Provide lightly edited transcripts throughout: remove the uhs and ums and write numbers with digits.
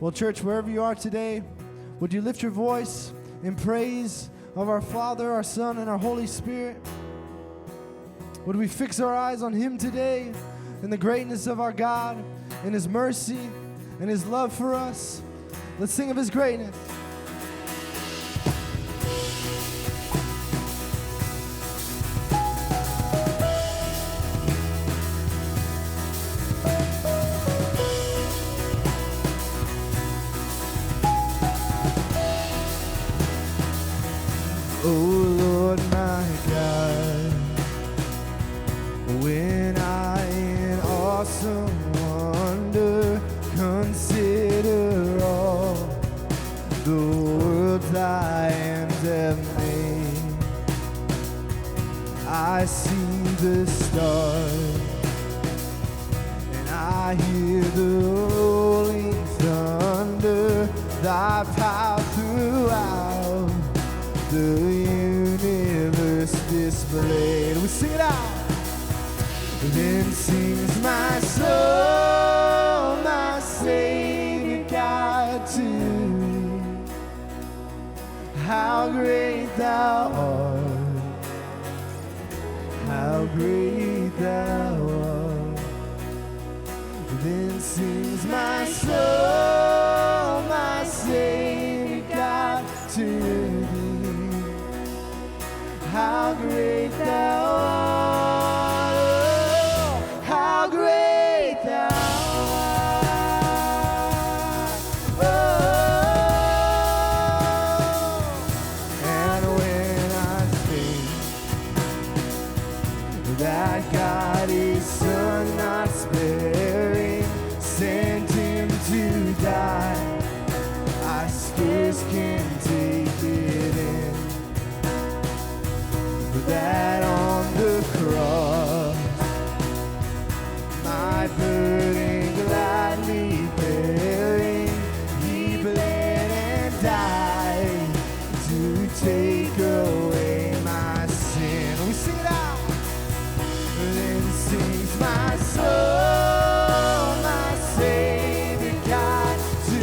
Well, church, wherever you are today, would you lift your voice in praise of our Father, our Son, and our Holy Spirit? Would we fix our eyes on Him today and the greatness of our God and His mercy and His love for us? Let's sing of His greatness. Oh Lord my God, when I in awesome wonder consider all the worlds thy hands have made, I see the stars and I hear the rolling thunder, thy power throughout the universe displayed. We sing it out. Then sings my soul, my Savior God, to thee. How great thou art, how great thou art. Then sings my soul, my Savior God, to thee. How great thou art, oh, how great thou art, oh. And when I think that God His Son not sparing sent Him to die, I scarce can take it in, that on the cross my burden gladly bearing, He bled and died to take away my sin. We sing it out. Then sings my soul, my Savior God, to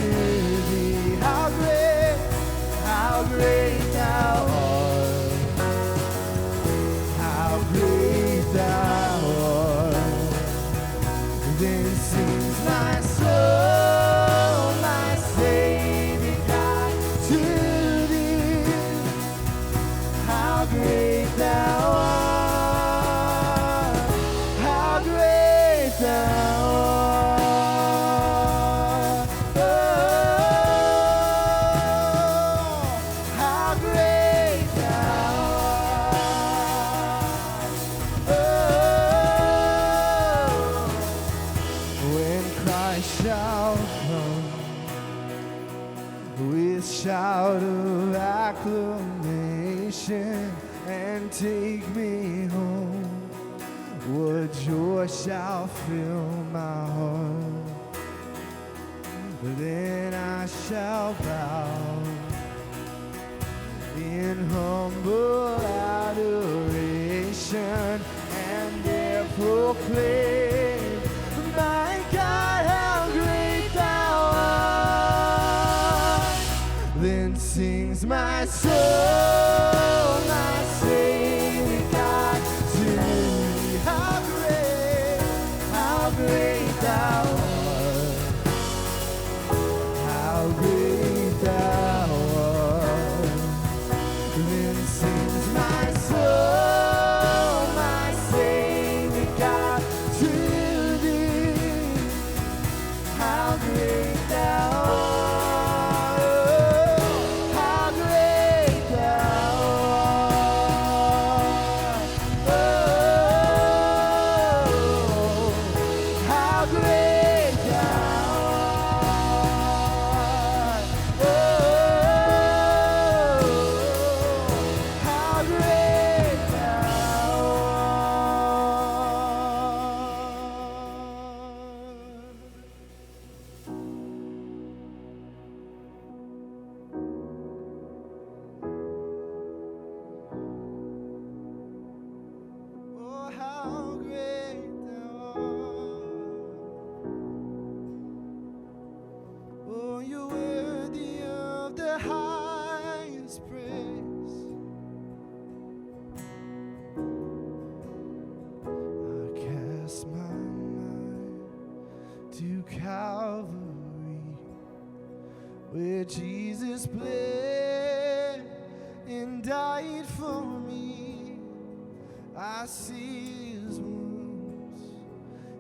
thee. How great thou art, how great thou art. Then sings my soul, my Savior God, to thee. How great thou art, how great thou art, oh, how great thou art, oh. When Christ shall come with shout of acclamation and take me home, what joy shall fill my heart. Then I shall bow in humble adoration and there proclaim, my God, how great thou art. Then sings my soul, my Savior God, to thee. How great thou art, how great thou art. Then sings my soul, my Savior God, to thee. How great thou art, oh, how great thou to Calvary, where Jesus bled and died for me. I see his wounds,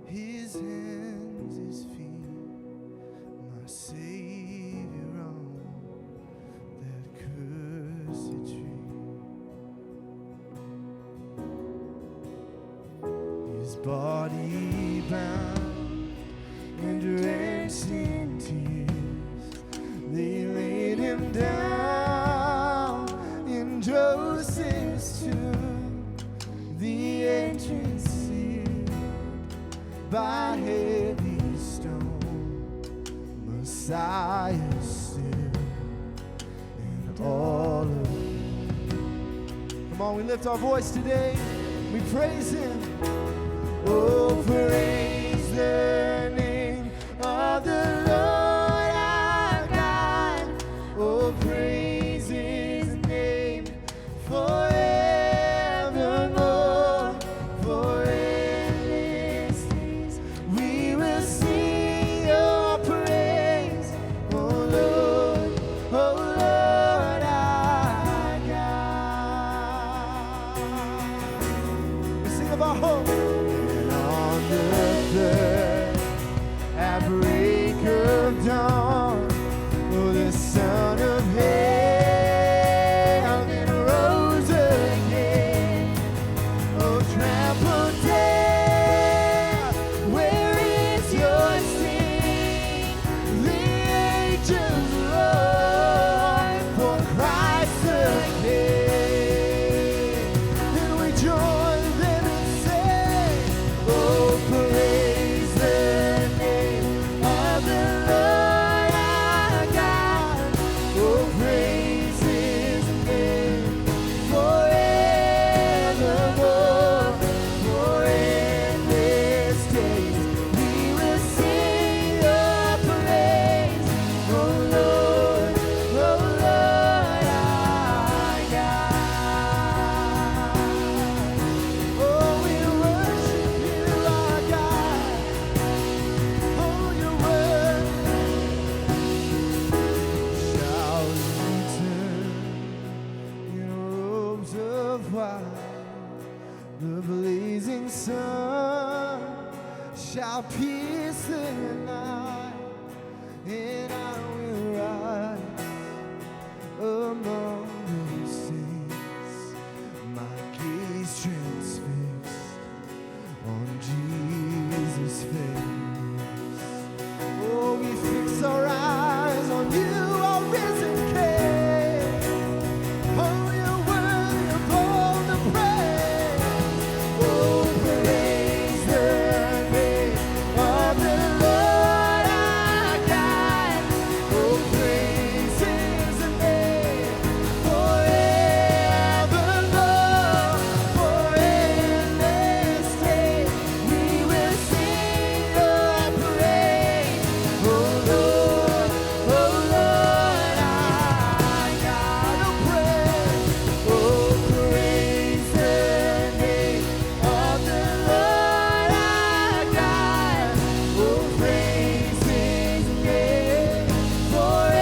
his hands, his feet, my Savior on that cursed tree. His body bound and drenched in tears, they laid him down in Joseph's tomb, the entrance sealed by heavy stone, Messiah still, and all of it. Come on, we lift our voice today, we praise him. Oh, praise the name of the Lord our God. Oh, praise his name forevermore. For endless days we will sing your praise. Oh Lord our God. We sing of our hope. At break of dawn, oh, the Son of heaven rose again. Oh, trample death, where is your sting? The angels roar for Christ the King. And we join them and say, oh, praise the name of the Lord our God. Oh, praise his name forevermore. For endless days we will sing your praise. Oh Lord our God. Oh, we worship you, our God. Oh, your word shall return in robes of white. The blazing sun shall pierce the night, and I will rise among the saints, my gaze transfixed on Jesus' face. Oh, we fix our eyes on you, our risen King. Oh, you're worthy of all the praise. Oh, praise the name of the Lord our God. Oh, praise his name forevermore. For endless days we will sing your praise. Oh Lord our God. Oh, praise the name of the Lord our God. Oh, praise his name forevermore.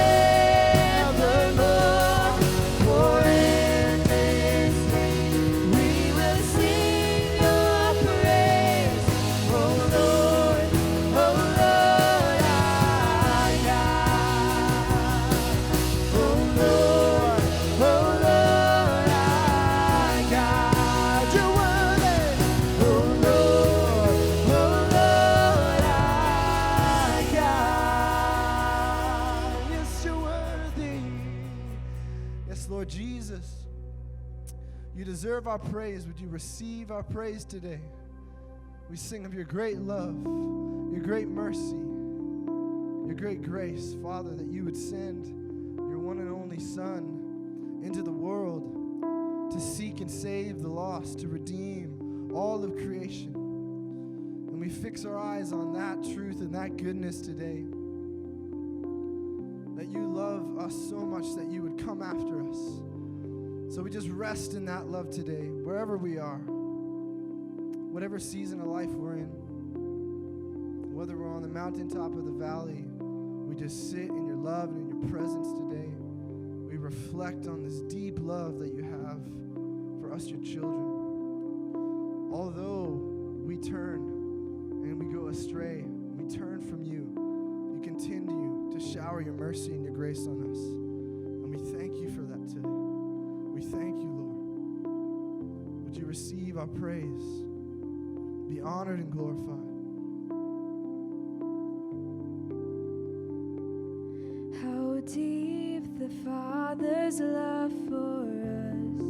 For endless days we will sing your praise. Oh Lord our God. Oh Lord our God. You're worthy. Oh Lord our God. Yes, you're worthy. Yes, Lord Jesus, you deserve our praise. Would you receive our praise today? We sing of your great love, your great mercy, your great grace, Father, that you would send your one and only Son into the world to seek and save the lost, to redeem all of creation. And we fix our eyes on that truth and that goodness today, that you love us so much that you would come after us. So we just rest in that love today, wherever we are, whatever season of life we're in, whether we're on the mountaintop or the valley, we just sit in your love and in your presence today. We reflect on this deep love that you have for us, your children. Although we turn and we go astray, we turn from you, you continue to shower your mercy and your grace on us. And we thank you for that today. We thank you, Lord. Would you receive our praise? Be honored and glorified. How deep the Father's love for us,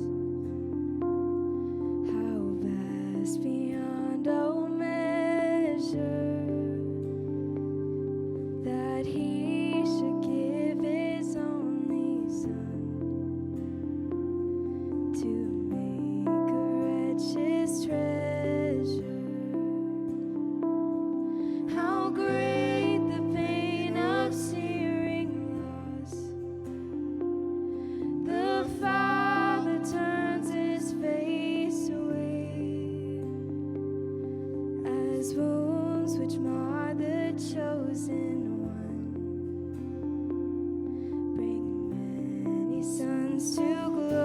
how vast beyond all measure, that He should give His only Son to make a wretch His treasure. How great the pain of searing loss. The Father turns His face away, as wounds which mar the chosen one bring many sons to glory.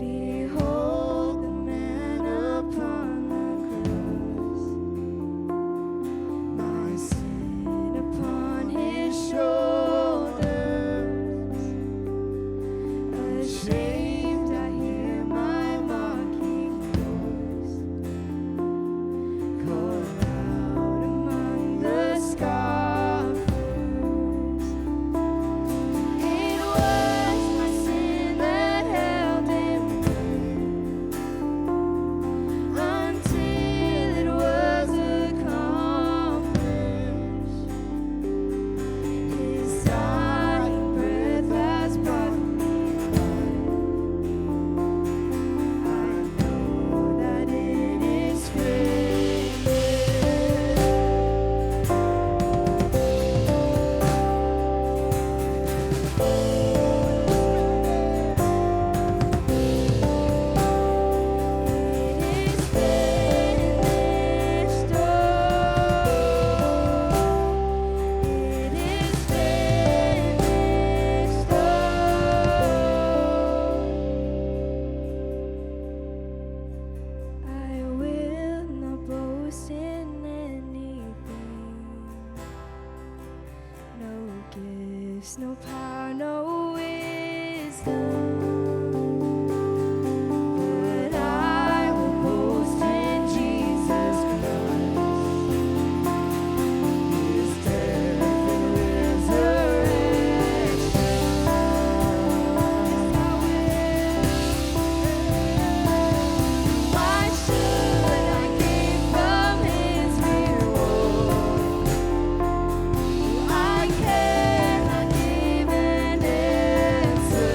Behold the man upon the cross, my sin upon His shoulders. Ashamed, I hear my mocking voice call out among the scoffers. It was my sin that held Him until it was accomplished. His dying breath has brought me life. I know that it is finished. I will not boast in anything. No gifts, no power, no wisdom. But I will boast in Jesus Christ, His death and resurrection. Yes, I will. Why should I gain from His reward? I cannot give an answer.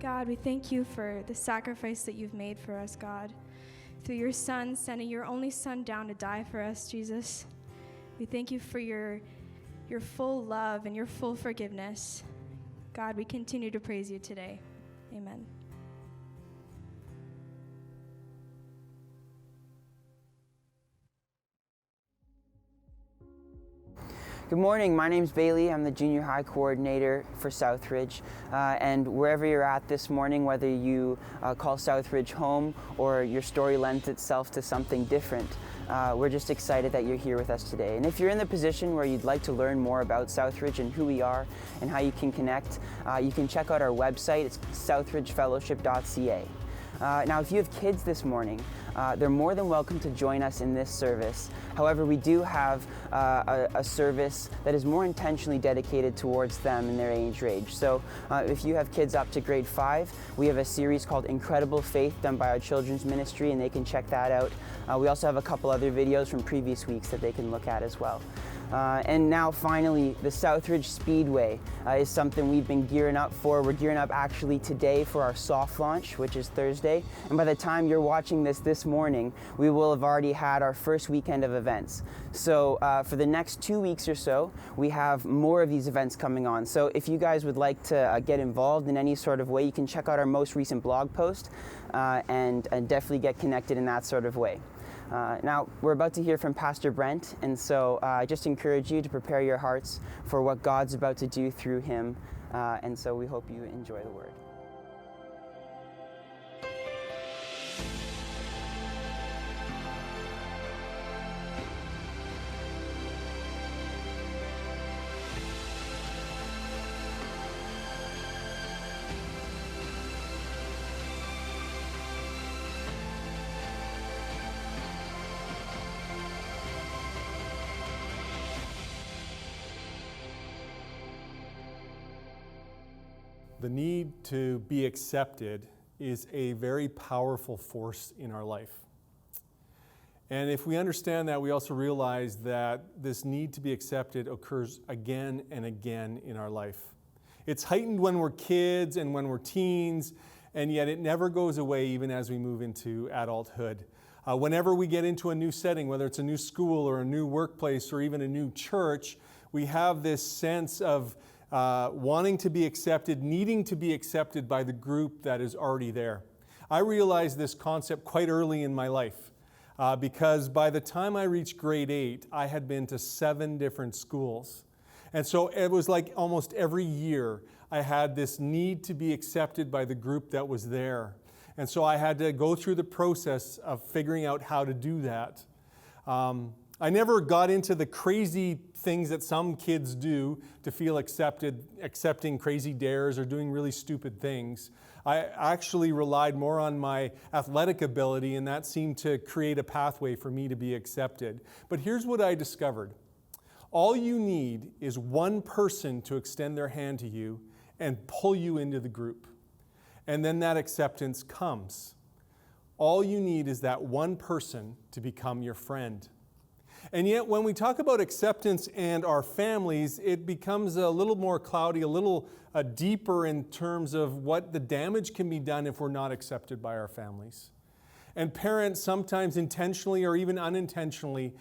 God, we thank you for the sacrifice that you've made for us, God, through your Son, sending your only Son down to die for us, Jesus. We thank you for your full love and your full forgiveness. God, we continue to praise you today. Amen. Good morning, my name's Bailey. I'm the junior high coordinator for SouthRidge. And wherever you're at this morning, whether you call SouthRidge home or your story lends itself to something different, we're just excited that you're here with us today. And if you're in the position where you'd like to learn more about SouthRidge and who we are and how you can connect, you can check out our website. It's southridgefellowship.ca. Now, if you have kids this morning, they're more than welcome to join us in this service. However, we do have a service that is more intentionally dedicated towards them and their age range. So if you have kids up to grade 5, we have a series called Incredible Faith done by our children's ministry, and they can check that out. We also have a couple other videos from previous weeks that they can look at as well. And now finally, the SouthRidge Speedway is something we've been gearing up for. We're gearing up actually today for our soft launch, which is Thursday. And by the time you're watching this morning, we will have already had our first weekend of events. So for the next 2 weeks or so, we have more of these events coming on. So if you guys would like to get involved in any sort of way, you can check out our most recent blog post and definitely get connected in that sort of way. Now, we're about to hear from Pastor Brent, and so I just encourage you to prepare your hearts for what God's about to do through him, and so we hope you enjoy the word. The need to be accepted is a very powerful force in our life. And if we understand that, we also realize that this need to be accepted occurs again and again in our life. It's heightened when we're kids and when we're teens, and yet it never goes away even as we move into adulthood. Whenever we get into a new setting, whether it's a new school or a new workplace or even a new church, we have this sense of wanting to be accepted, needing to be accepted by the group that is already there. I realized this concept quite early in my life because by the time I reached grade 8, I had been to 7 different schools. And so it was like almost every year I had this need to be accepted by the group that was there. And so I had to go through the process of figuring out how to do that. I never got into the crazy things that some kids do to feel accepted, accepting crazy dares or doing really stupid things. I actually relied more on my athletic ability, and that seemed to create a pathway for me to be accepted. But here's what I discovered. All you need is one person to extend their hand to you and pull you into the group. And then that acceptance comes. All you need is that one person to become your friend. And yet when we talk about acceptance and our families, it becomes a little more cloudy, a little deeper in terms of what the damage can be done if we're not accepted by our families. And parents sometimes intentionally or even unintentionally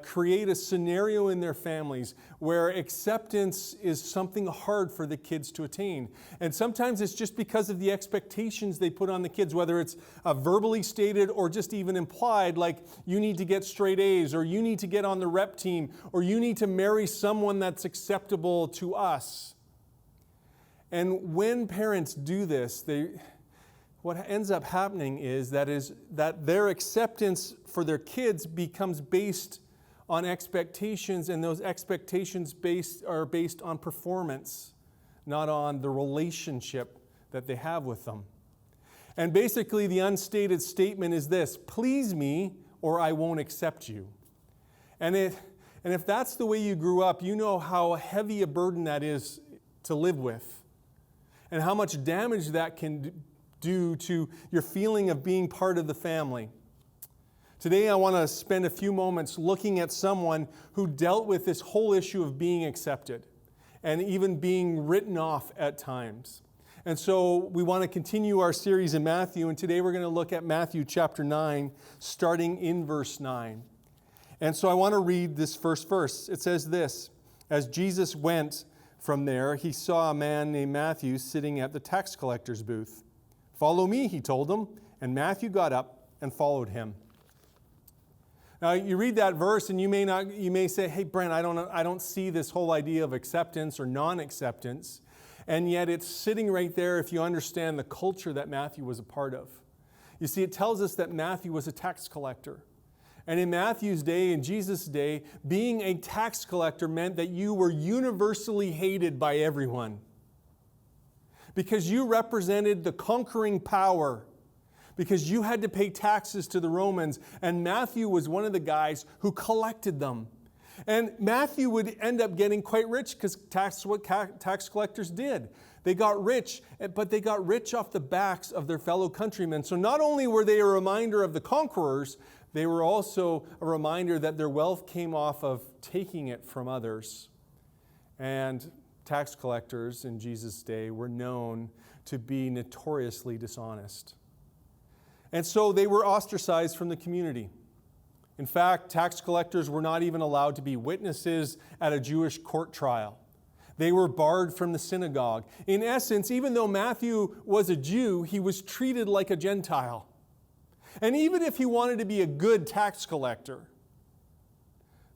create a scenario in their families where acceptance is something hard for the kids to attain. And sometimes it's just because of the expectations they put on the kids, whether it's verbally stated or just even implied, like you need to get straight A's, or you need to get on the rep team, or you need to marry someone that's acceptable to us. And when parents do this, what ends up happening is that their acceptance for their kids becomes based on expectations, and those expectations are based on performance, not on the relationship that they have with them. And basically the unstated statement is this: please me or I won't accept you. And if that's the way you grew up, you know how heavy a burden that is to live with, and how much damage that can do to your feeling of being part of the family. Today I want to spend a few moments looking at someone who dealt with this whole issue of being accepted and even being written off at times. And so we want to continue our series in Matthew, and today we're going to look at Matthew chapter 9, starting in verse 9. And so I want to read this first verse. It says this: as Jesus went from there, he saw a man named Matthew sitting at the tax collector's booth. "Follow me," he told him, and Matthew got up and followed him. Now you read that verse and you may say, hey Brent, I don't see this whole idea of acceptance or non-acceptance. And yet it's sitting right there if you understand the culture that Matthew was a part of. You see, it tells us that Matthew was a tax collector. And in Matthew's day, in Jesus' day, being a tax collector meant that you were universally hated by everyone. Because you represented the conquering power. Because you had to pay taxes to the Romans. And Matthew was one of the guys who collected them. And Matthew would end up getting quite rich because that's what tax collectors did. They got rich, but they got rich off the backs of their fellow countrymen. So not only were they a reminder of the conquerors, they were also a reminder that their wealth came off of taking it from others. And tax collectors in Jesus' day were known to be notoriously dishonest. And so they were ostracized from the community. In fact, tax collectors were not even allowed to be witnesses at a Jewish court trial. They were barred from the synagogue. In essence, even though Matthew was a Jew, he was treated like a Gentile. And even if he wanted to be a good tax collector,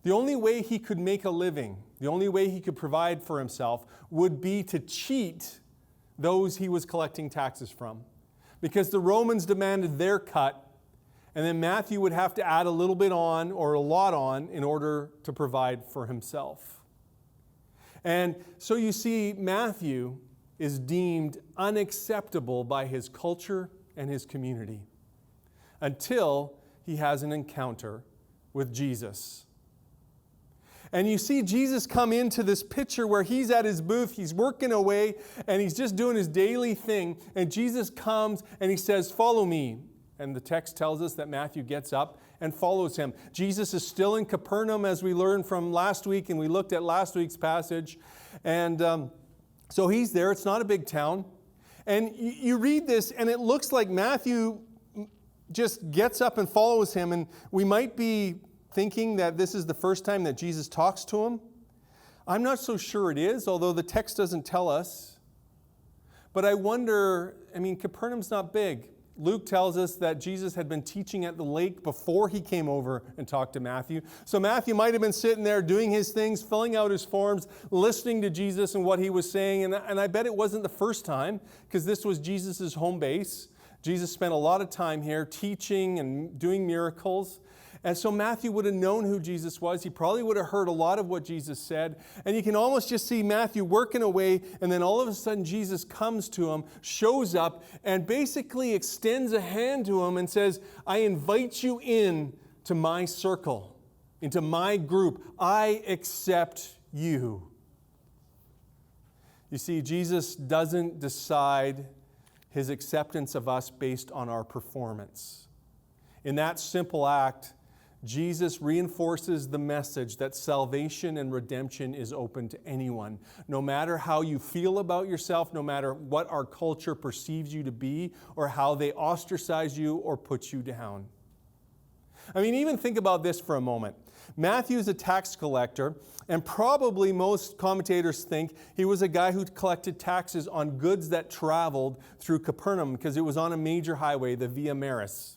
the only way he could make a living, the only way he could provide for himself would be to cheat those he was collecting taxes from. Because the Romans demanded their cut, and then Matthew would have to add a little bit on or a lot on in order to provide for himself. And so you see, Matthew is deemed unacceptable by his culture and his community until he has an encounter with Jesus. And you see Jesus come into this picture where he's at his booth, he's working away, and he's just doing his daily thing. And Jesus comes and he says, "Follow me." And the text tells us that Matthew gets up and follows him. Jesus is still in Capernaum, as we learned from last week, and we looked at last week's passage. And so he's there. It's not a big town. And you read this, and it looks like Matthew just gets up and follows him. And we might be thinking that this is the first time that Jesus talks to him. I'm not so sure it is, although the text doesn't tell us. But I wonder, Capernaum's not big. Luke tells us that Jesus had been teaching at the lake before he came over and talked to Matthew. So Matthew might have been sitting there doing his things, filling out his forms, listening to Jesus and what he was saying. And I bet it wasn't the first time, because this was Jesus' home base. Jesus spent a lot of time here teaching and doing miracles. And so Matthew would have known who Jesus was. He probably would have heard a lot of what Jesus said. And you can almost just see Matthew working away, and then all of a sudden Jesus comes to him, shows up, and basically extends a hand to him and says, "I invite you in to my circle, into my group. I accept you." You see, Jesus doesn't decide his acceptance of us based on our performance. In that simple act, Jesus reinforces the message that salvation and redemption is open to anyone. No matter how you feel about yourself, no matter what our culture perceives you to be, or how they ostracize you or put you down. Even think about this for a moment. Matthew's a tax collector, and probably most commentators think he was a guy who collected taxes on goods that traveled through Capernaum, because it was on a major highway, the Via Maris.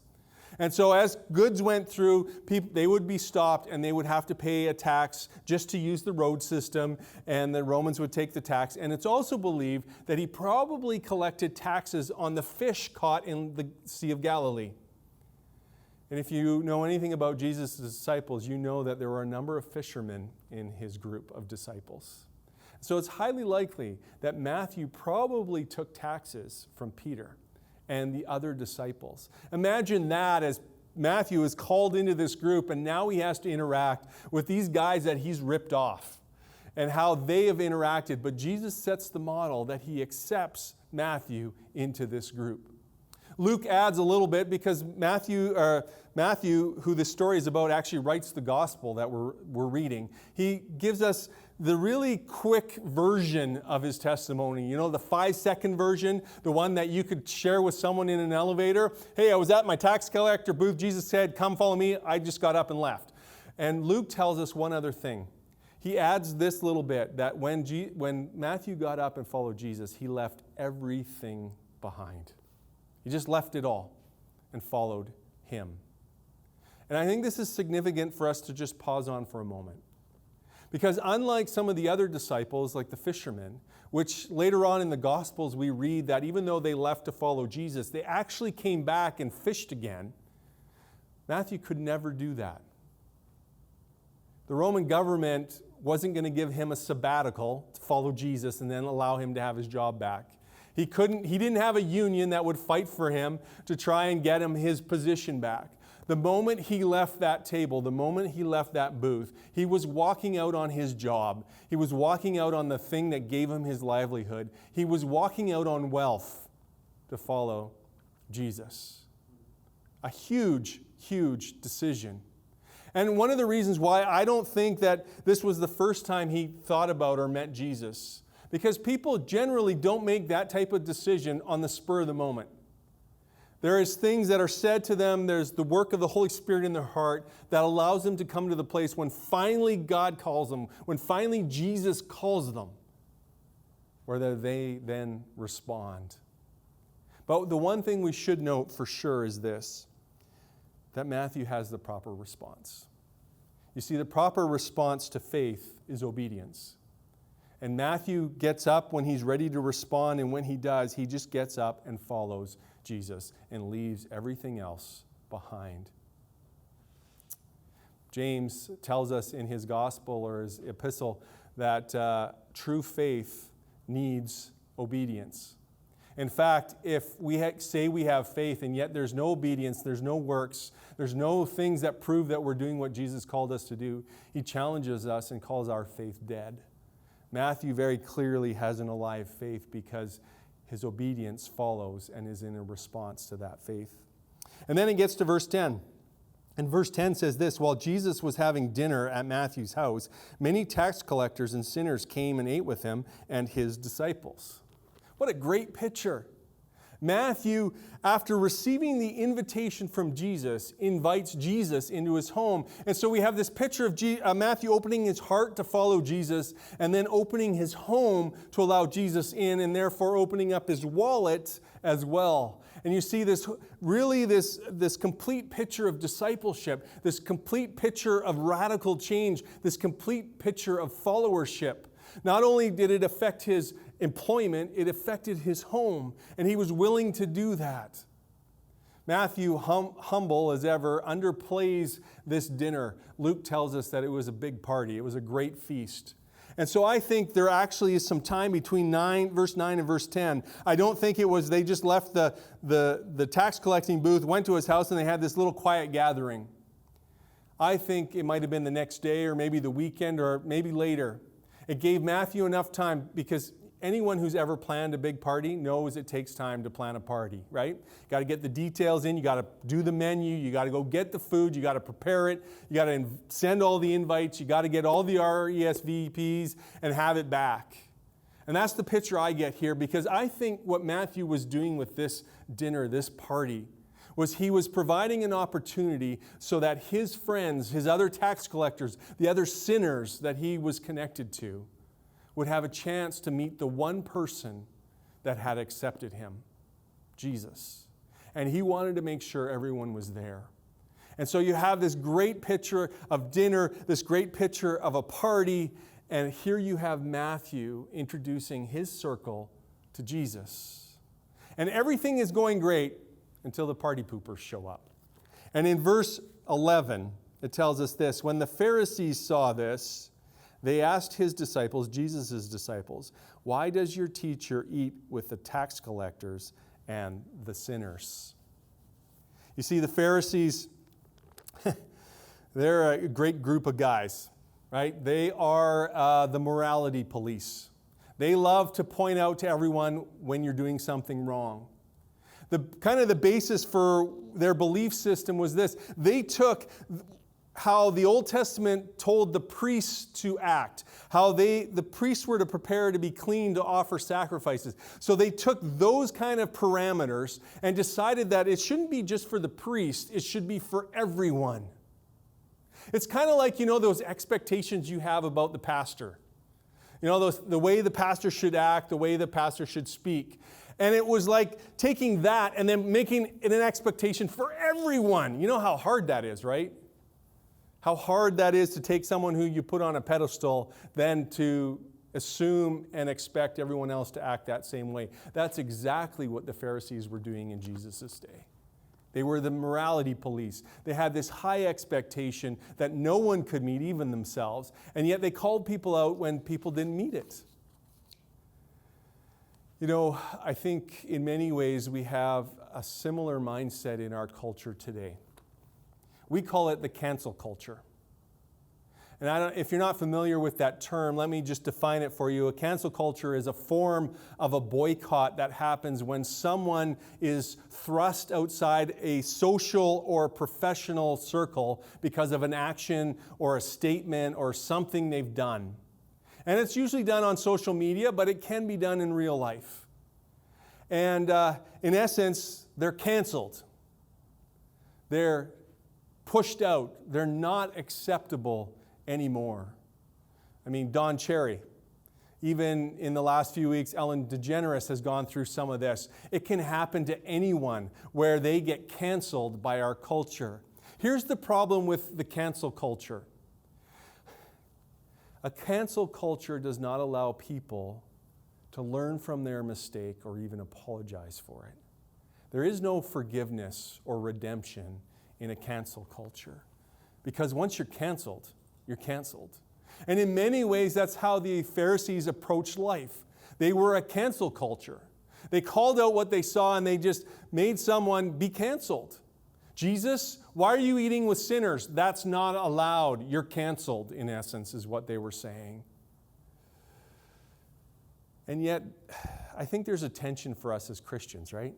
And so as goods went through, they would be stopped and they would have to pay a tax just to use the road system, and the Romans would take the tax. And it's also believed that he probably collected taxes on the fish caught in the Sea of Galilee. And if you know anything about Jesus' disciples, you know that there were a number of fishermen in his group of disciples. So it's highly likely that Matthew probably took taxes from Peter and the other disciples. Imagine that as Matthew is called into this group, and now he has to interact with these guys that he's ripped off and how they have interacted. But Jesus sets the model that he accepts Matthew into this group. Luke adds a little bit, because Matthew, who this story is about, actually writes the gospel that we're reading. He gives us the really quick version of his testimony. The 5-second version, the one that you could share with someone in an elevator. "Hey, I was at my tax collector booth. Jesus said, 'Come follow me.' I just got up and left." And Luke tells us one other thing. He adds this little bit, that when Matthew got up and followed Jesus, he left everything behind. He just left it all and followed him. And I think this is significant for us to just pause on for a moment. Because unlike some of the other disciples, like the fishermen, which later on in the Gospels we read that even though they left to follow Jesus, they actually came back and fished again, Matthew could never do that. The Roman government wasn't going to give him a sabbatical to follow Jesus and then allow him to have his job back. He didn't have a union that would fight for him to try and get him his position back. The moment he left that table, the moment he left that booth, he was walking out on his job. He was walking out on the thing that gave him his livelihood. He was walking out on wealth to follow Jesus. A huge, huge decision. And one of the reasons why I don't think that this was the first time he thought about or met Jesus, because people generally don't make that type of decision on the spur of the moment. There is things that are said to them. There's the work of the Holy Spirit in their heart that allows them to come to the place when finally God calls them, when finally Jesus calls them, where they then respond. But the one thing we should note for sure is this, that Matthew has the proper response. You see, the proper response to faith is obedience. And Matthew gets up when he's ready to respond, and when he does, he just gets up and follows Jesus and leaves everything else behind. James tells us in his gospel or his epistle that true faith needs obedience. In fact, if we say we have faith and yet there's no obedience, there's no works, there's no things that prove that we're doing what Jesus called us to do, he challenges us and calls our faith dead. Matthew very clearly has an alive faith because his obedience follows and is in a response to that faith. And then it gets to verse 10. And verse 10 says this, while Jesus was having dinner at Matthew's house, many tax collectors and sinners came and ate with him and his disciples. What a great picture. Matthew, after receiving the invitation from Jesus, invites Jesus into his home. And so we have this picture of Matthew opening his heart to follow Jesus and then opening his home to allow Jesus in, and therefore opening up his wallet as well. And you see this complete picture of discipleship, this complete picture of radical change, this complete picture of followership. Not only did it affect his employment, it affected his home, and he was willing to do that. Matthew, humble as ever, underplays this dinner. Luke tells us that it was a big party. It was a great feast. And so I think there actually is some time between verse 9 and verse 10. I don't think it was they just left the tax collecting booth, went to his house, and they had this little quiet gathering. I think it might have been the next day or maybe the weekend or maybe later. It gave Matthew enough time, because anyone who's ever planned a big party knows it takes time to plan a party, right? You got to get the details in. You got to do the menu. You got to go get the food. You got to prepare it. You got to send all the invites. You got to get all the RESVPs and have it back. And that's the picture I get here, because I think what Matthew was doing with this dinner, this party, was he was providing an opportunity so that his friends, his other tax collectors, the other sinners that he was connected to, would have a chance to meet the one person that had accepted him, Jesus. And he wanted to make sure everyone was there. And so you have this great picture of dinner, this great picture of a party, and here you have Matthew introducing his circle to Jesus. And everything is going great until the party poopers show up. And in verse 11, it tells us this, when the Pharisees saw this, they asked his disciples, Jesus' disciples, why does your teacher eat with the tax collectors and the sinners? You see, the Pharisees, they're a great group of guys, right? They are the morality police. They love to point out to everyone when you're doing something wrong. The basis for their belief system was this. They took how the Old Testament told the priests to act, how the priests were to prepare to be clean to offer sacrifices. So they took those kind of parameters and decided that it shouldn't be just for the priest, it should be for everyone. It's kind of like, those expectations you have about the pastor. The way the pastor should act, the way the pastor should speak. And it was like taking that and then making it an expectation for everyone. You know how hard that is, right? How hard that is to take someone who you put on a pedestal, then to assume and expect everyone else to act that same way. That's exactly what the Pharisees were doing in Jesus' day. They were the morality police. They had this high expectation that no one could meet, even themselves, and yet they called people out when people didn't meet it. You know, I think in many ways we have a similar mindset in our culture today. We call it the cancel culture. And if you're not familiar with that term, let me just define it for you. A cancel culture is a form of a boycott that happens when someone is thrust outside a social or professional circle because of an action or a statement or something they've done. And it's usually done on social media, but it can be done in real life. And in essence, they're canceled. They're pushed out. They're not acceptable anymore. I mean, Don Cherry, even in the last few weeks, Ellen DeGeneres has gone through some of this. It can happen to anyone where they get canceled by our culture. Here's the problem with the cancel culture. A cancel culture does not allow people to learn from their mistake or even apologize for it. There is no forgiveness or redemption in a cancel culture. Because once you're canceled, you're canceled. And in many ways, that's how the Pharisees approached life. They were a cancel culture. They called out what they saw and they just made someone be canceled. Jesus, why are you eating with sinners? That's not allowed. You're canceled, in essence, is what they were saying. And yet, I think there's a tension for us as Christians, right?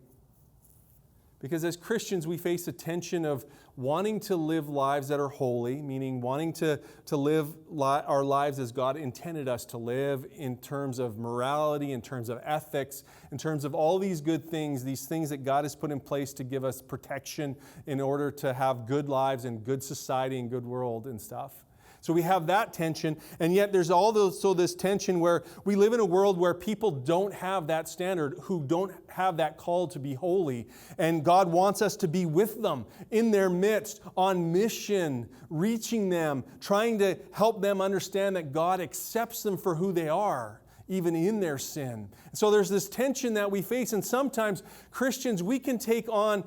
Because as Christians, we face a tension of wanting to live lives that are holy, meaning wanting to live our lives as God intended us to live in terms of morality, in terms of ethics, in terms of all these good things, these things that God has put in place to give us protection in order to have good lives and good society and good world and stuff. So we have that tension, and yet there's also this tension where we live in a world where people don't have that standard, who don't have that call to be holy, and God wants us to be with them, in their midst, on mission, reaching them, trying to help them understand that God accepts them for who they are, even in their sin. So there's this tension that we face, and sometimes Christians, we can take on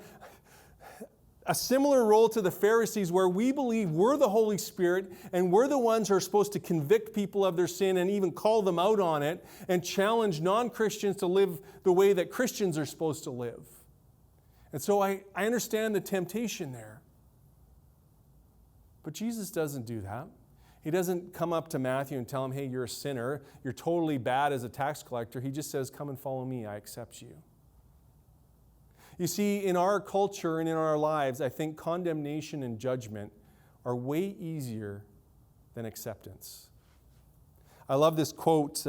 a similar role to the Pharisees, where we believe we're the Holy Spirit and we're the ones who are supposed to convict people of their sin and even call them out on it and challenge non-Christians to live the way that Christians are supposed to live. And so I understand the temptation there. But Jesus doesn't do that. He doesn't come up to Matthew and tell him, hey, you're a sinner, you're totally bad as a tax collector. He just says, come and follow me, I accept you. You see, in our culture and in our lives, I think condemnation and judgment are way easier than acceptance. I love this quote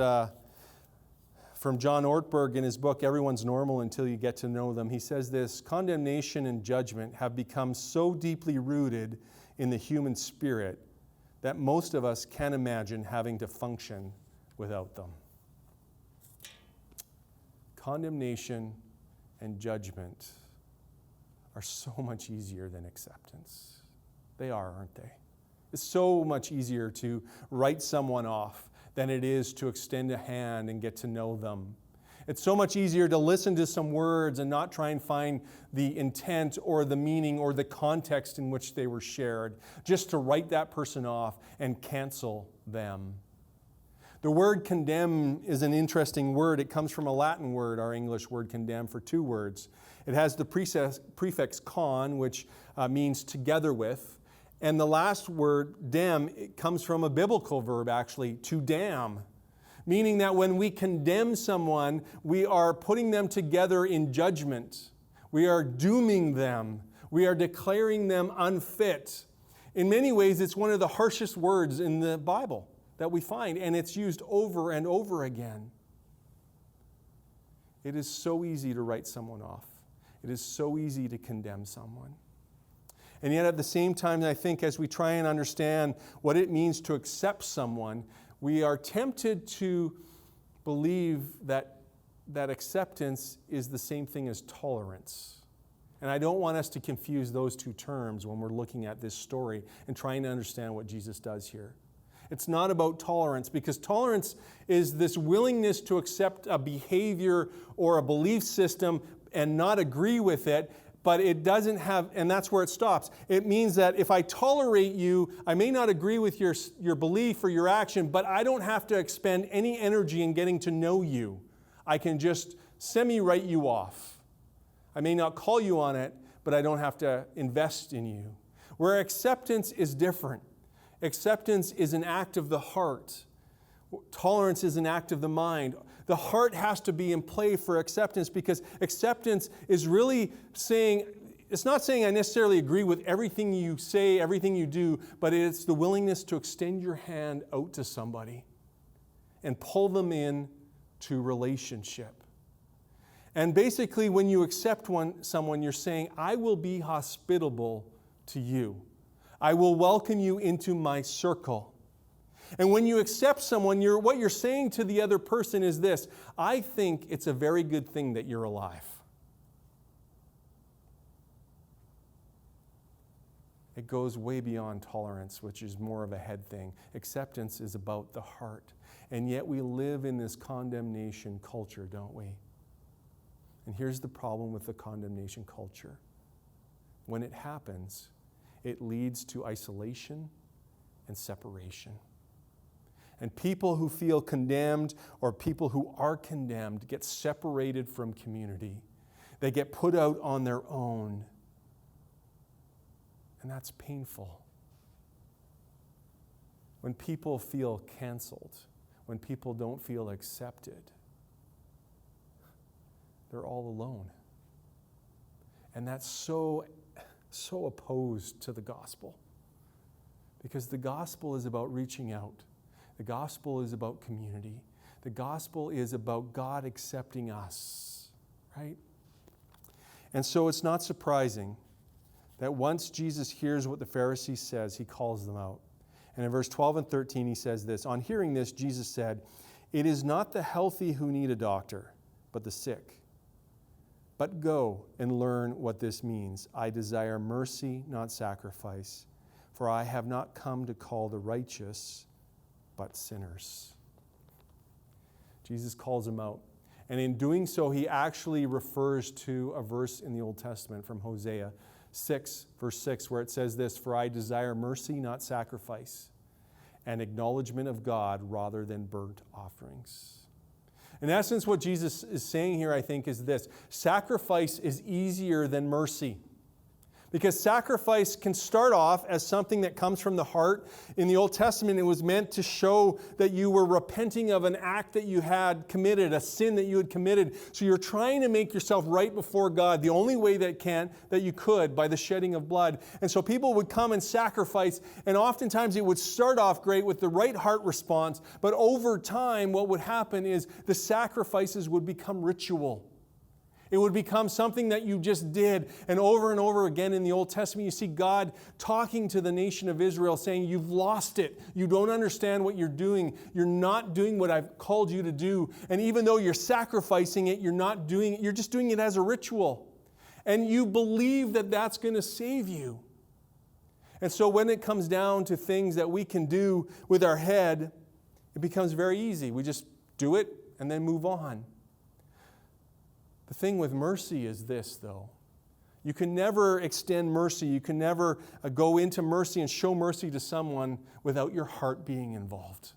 from John Ortberg in his book, Everyone's Normal Until You Get to Know Them. He says this: condemnation and judgment have become so deeply rooted in the human spirit that most of us can't imagine having to function without them. Condemnation and judgment are so much easier than acceptance. They are, aren't they? It's so much easier to write someone off than it is to extend a hand and get to know them. It's so much easier to listen to some words and not try and find the intent or the meaning or the context in which they were shared, just to write that person off and cancel them. The word condemn is an interesting word. It comes from a Latin word, our English word condemn, for two words. It has the prefix con, which means together with. And the last word, dem, it comes from a biblical verb, actually, to damn. Meaning that when we condemn someone, we are putting them together in judgment. We are dooming them. We are declaring them unfit. In many ways, it's one of the harshest words in the Bible that we find, and it's used over and over again. It is so easy to write someone off. It is so easy to condemn someone. And yet at the same time, I think as we try and understand what it means to accept someone, we are tempted to believe that that acceptance is the same thing as tolerance. And I don't want us to confuse those two terms when we're looking at this story and trying to understand what Jesus does here. It's not about tolerance, because tolerance is this willingness to accept a behavior or a belief system and not agree with it, but it doesn't have, and that's where it stops. It means that if I tolerate you, I may not agree with your belief or your action, but I don't have to expend any energy in getting to know you. I can just semi-write you off. I may not call you on it, but I don't have to invest in you. Where acceptance is different. Acceptance is an act of the heart. Tolerance is an act of the mind. The heart has to be in play for acceptance, because acceptance is really saying, it's not saying I necessarily agree with everything you say, everything you do, but it's the willingness to extend your hand out to somebody and pull them in to relationship. And basically, when you accept someone, you're saying, I will be hospitable to you. I will welcome you into my circle. And when you accept someone, what you're saying to the other person is this: I think it's a very good thing that you're alive. It goes way beyond tolerance, which is more of a head thing. Acceptance is about the heart. And yet we live in this condemnation culture, don't we? And here's the problem with the condemnation culture. When it happens, it leads to isolation and separation. And people who feel condemned, or people who are condemned, get separated from community. They get put out on their own. And that's painful. When people feel canceled, when people don't feel accepted, they're all alone. And that's so opposed to the gospel. Because the gospel is about reaching out. The gospel is about community. The gospel is about God accepting us, right? And so it's not surprising that once Jesus hears what the Pharisee says, he calls them out. And in verse 12 and 13, he says this: On hearing this, Jesus said, "It is not the healthy who need a doctor, but the sick. But go and learn what this means. I desire mercy, not sacrifice, for I have not come to call the righteous, but sinners." Jesus calls him out. And in doing so, he actually refers to a verse in the Old Testament from Hosea 6, verse 6, where it says this: "For I desire mercy, not sacrifice, and acknowledgement of God rather than burnt offerings." In essence, what Jesus is saying here, I think, is this: sacrifice is easier than mercy. Because sacrifice can start off as something that comes from the heart. In the Old Testament, it was meant to show that you were repenting of an act that you had committed, a sin that you had committed. So you're trying to make yourself right before God the only way that you could, by the shedding of blood. And so people would come and sacrifice, and oftentimes it would start off great with the right heart response, but over time what would happen is the sacrifices would become ritual. It would become something that you just did. And over again in the Old Testament, you see God talking to the nation of Israel, saying, you've lost it. You don't understand what you're doing. You're not doing what I've called you to do. And even though you're sacrificing it, you're not doing it. You're just doing it as a ritual. And you believe that that's going to save you. And so when it comes down to things that we can do with our head, it becomes very easy. We just do it and then move on. The thing with mercy is this, though. You can never extend mercy. You can never go into mercy and show mercy to someone without your heart being involved.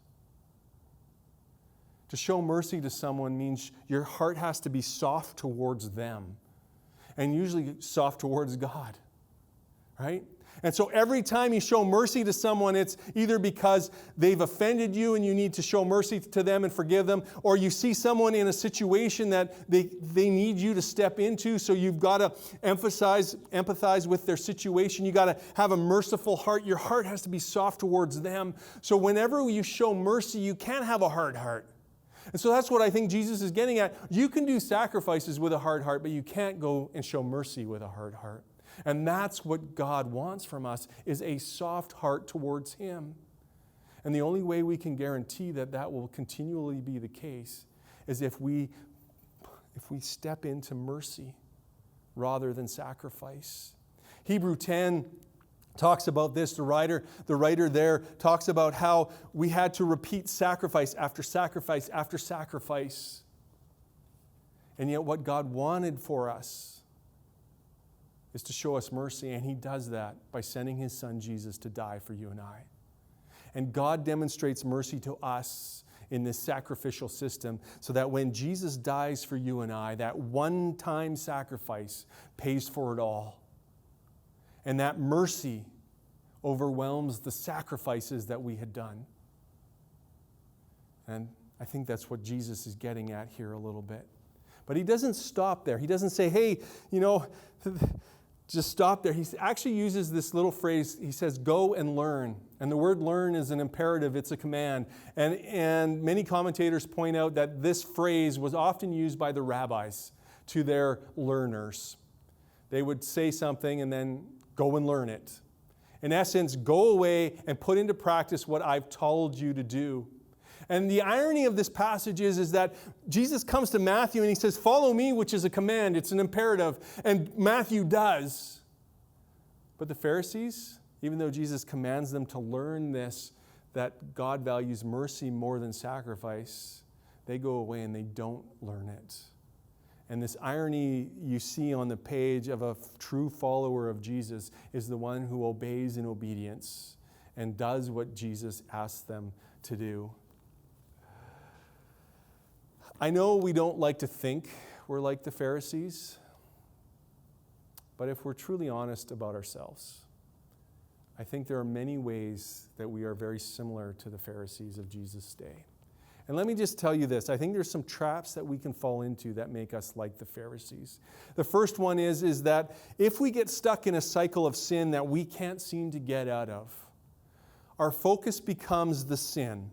To show mercy to someone means your heart has to be soft towards them, and usually soft towards God, right? And so every time you show mercy to someone, it's either because they've offended you and you need to show mercy to them and forgive them, or you see someone in a situation that they need you to step into, so you've got to empathize with their situation. You've got to have a merciful heart. Your heart has to be soft towards them. So whenever you show mercy, you can't have a hard heart. And so that's what I think Jesus is getting at. You can do sacrifices with a hard heart, but you can't go and show mercy with a hard heart. And that's what God wants from us, is a soft heart towards Him. And the only way we can guarantee that that will continually be the case is if we if we step into mercy rather than sacrifice. Hebrew 10 talks about this. The writer there talks about how we had to repeat sacrifice after sacrifice after sacrifice. And yet what God wanted for us is to show us mercy, and He does that by sending His Son Jesus to die for you and I. And God demonstrates mercy to us in this sacrificial system so that when Jesus dies for you and I, that one-time sacrifice pays for it all. And that mercy overwhelms the sacrifices that we had done. And I think that's what Jesus is getting at here a little bit. But He doesn't stop there. He doesn't say, hey, just stop there. He actually uses this little phrase. He says, go and learn. And the word learn is an imperative. It's a command. And many commentators point out that this phrase was often used by the rabbis to their learners. They would say something and then go and learn it. In essence, go away and put into practice what I've told you to do. And the irony of this passage is that Jesus comes to Matthew and He says, follow me, which is a command. It's an imperative. And Matthew does. But the Pharisees, even though Jesus commands them to learn this, that God values mercy more than sacrifice, they go away and they don't learn it. And this irony you see on the page of a true follower of Jesus is the one who obeys in obedience and does what Jesus asks them to do. I know we don't like to think we're like the Pharisees, but if we're truly honest about ourselves, I think there are many ways that we are very similar to the Pharisees of Jesus' day. And let me just tell you this. I think there's some traps that we can fall into that make us like the Pharisees. The first one is that if we get stuck in a cycle of sin that we can't seem to get out of, our focus becomes the sin.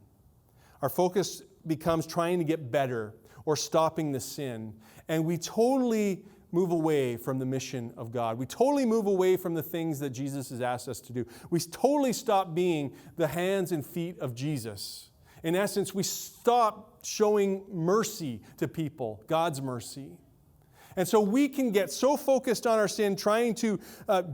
Our focus becomes trying to get better or stopping the sin. And we totally move away from the mission of God. We totally move away from the things that Jesus has asked us to do. We totally stop being the hands and feet of Jesus. In essence, we stop showing mercy to people, God's mercy. And so we can get so focused on our sin, trying to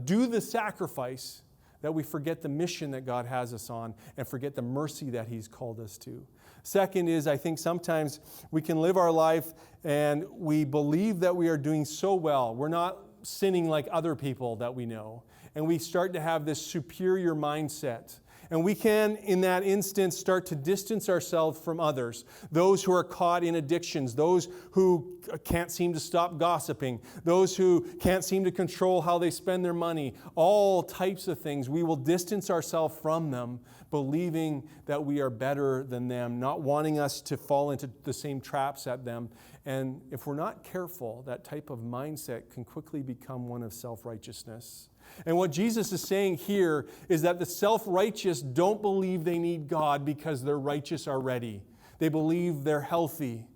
do the sacrifice, that we forget the mission that God has us on and forget the mercy that He's called us to. Second is, I think sometimes we can live our life and we believe that we are doing so well. We're not sinning like other people that we know. And we start to have this superior mindset. And we can, in that instance, start to distance ourselves from others. Those who are caught in addictions, those who can't seem to stop gossiping, those who can't seem to control how they spend their money, all types of things. We will distance ourselves from them, believing that we are better than them, not wanting us to fall into the same traps at them. And if we're not careful, that type of mindset can quickly become one of self-righteousness. And what Jesus is saying here is that the self-righteous don't believe they need God because they're righteous already. They believe they're healthy.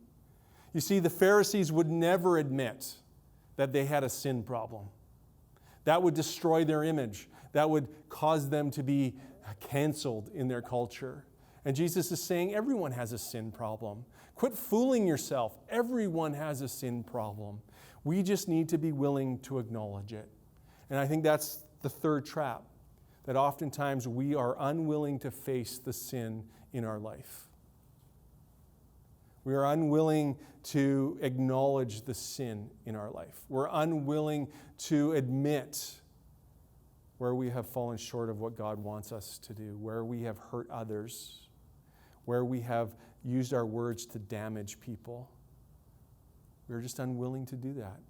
You see, the Pharisees would never admit that they had a sin problem. That would destroy their image. That would cause them to be canceled in their culture. And Jesus is saying everyone has a sin problem. Quit fooling yourself. Everyone has a sin problem. We just need to be willing to acknowledge it. And I think that's the third trap, that oftentimes we are unwilling to face the sin in our life. We are unwilling to acknowledge the sin in our life. We're unwilling to admit where we have fallen short of what God wants us to do, where we have hurt others, where we have used our words to damage people. We're just unwilling to do that.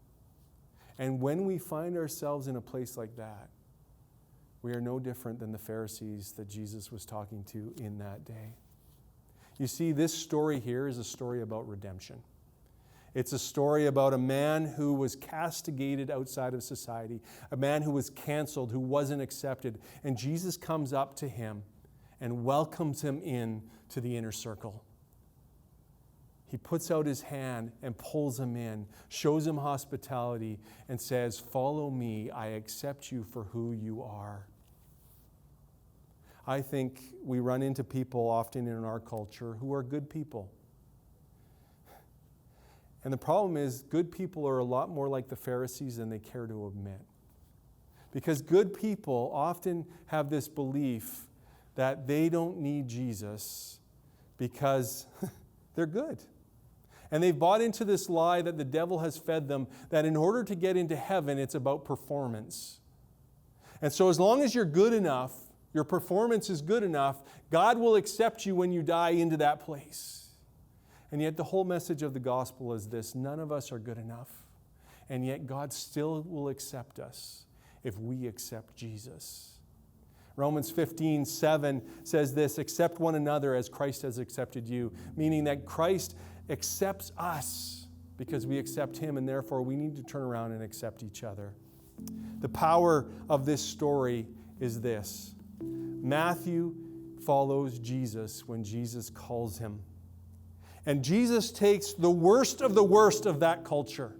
And when we find ourselves in a place like that, we are no different than the Pharisees that Jesus was talking to in that day. You see, this story here is a story about redemption. It's a story about a man who was castigated outside of society, a man who was canceled, who wasn't accepted. And Jesus comes up to him and welcomes him in to the inner circle. He puts out his hand and pulls him in, shows him hospitality, and says, "Follow me, I accept you for who you are." I think we run into people often in our culture who are good people. And the problem is, good people are a lot more like the Pharisees than they care to admit. Because good people often have this belief that they don't need Jesus because they're good. And they've bought into this lie that the devil has fed them, that in order to get into heaven, it's about performance. And so as long as you're good enough, your performance is good enough, God will accept you when you die into that place. And yet the whole message of the gospel is this: none of us are good enough. And yet God still will accept us if we accept Jesus. Romans 15:7 says this: accept one another as Christ has accepted you, meaning that Christ accepts us because we accept him, and therefore we need to turn around and accept each other. The power of this story is this: Matthew follows Jesus when Jesus calls him. And Jesus takes the worst of that culture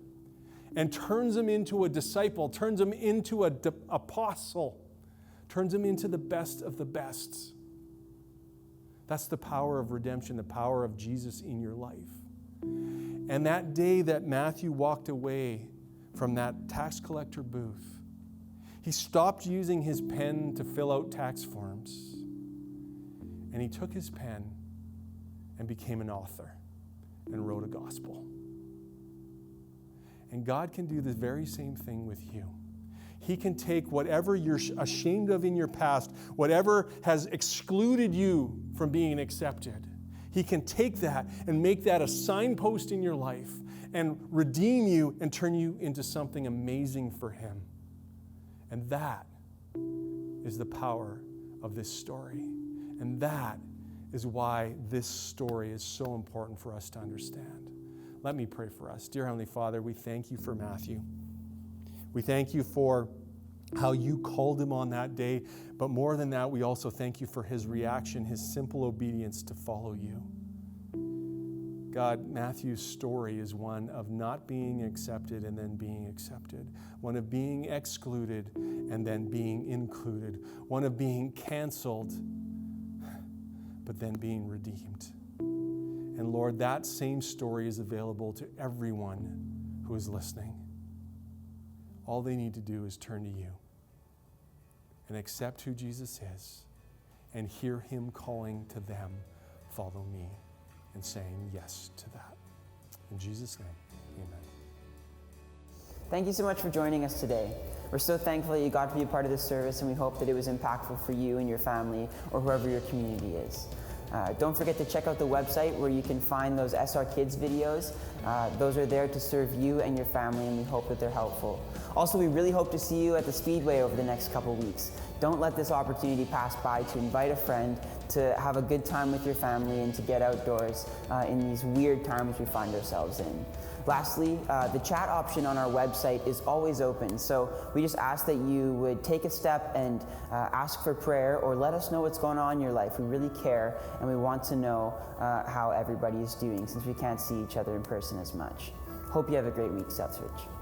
and turns him into a disciple, turns him into an apostle, turns him into the best of the best. That's the power of redemption, the power of Jesus in your life. And that day that Matthew walked away from that tax collector booth, he stopped using his pen to fill out tax forms, and he took his pen and became an author and wrote a gospel. And God can do the very same thing with you. He can take whatever you're ashamed of in your past, whatever has excluded you from being accepted. He can take that and make that a signpost in your life and redeem you and turn you into something amazing for him. And that is the power of this story. And that is why this story is so important for us to understand. Let me pray for us. Dear Heavenly Father, we thank you for Matthew. We thank you for how you called him on that day. But more than that, we also thank you for his reaction, his simple obedience to follow you. God, Matthew's story is one of not being accepted and then being accepted. One of being excluded and then being included. One of being canceled, but then being redeemed. And Lord, that same story is available to everyone who is listening. All they need to do is turn to you and accept who Jesus is and hear him calling to them, follow me, and saying yes to that. In Jesus' name, amen. Thank you so much for joining us today. We're so thankful that you got to be a part of this service, and we hope that it was impactful for you and your family or whoever your community is. Don't forget to check out the website where you can find those SR Kids videos. Those are there to serve you and your family, and we hope that they're helpful. Also, we really hope to see you at the Speedway over the next couple weeks. Don't let this opportunity pass by to invite a friend, to have a good time with your family, and to get outdoors in these weird times we find ourselves in. Lastly, the chat option on our website is always open, so we just ask that you would take a step and ask for prayer or let us know what's going on in your life. We really care, and we want to know how everybody is doing since we can't see each other in person as much. Hope you have a great week, SouthRidge.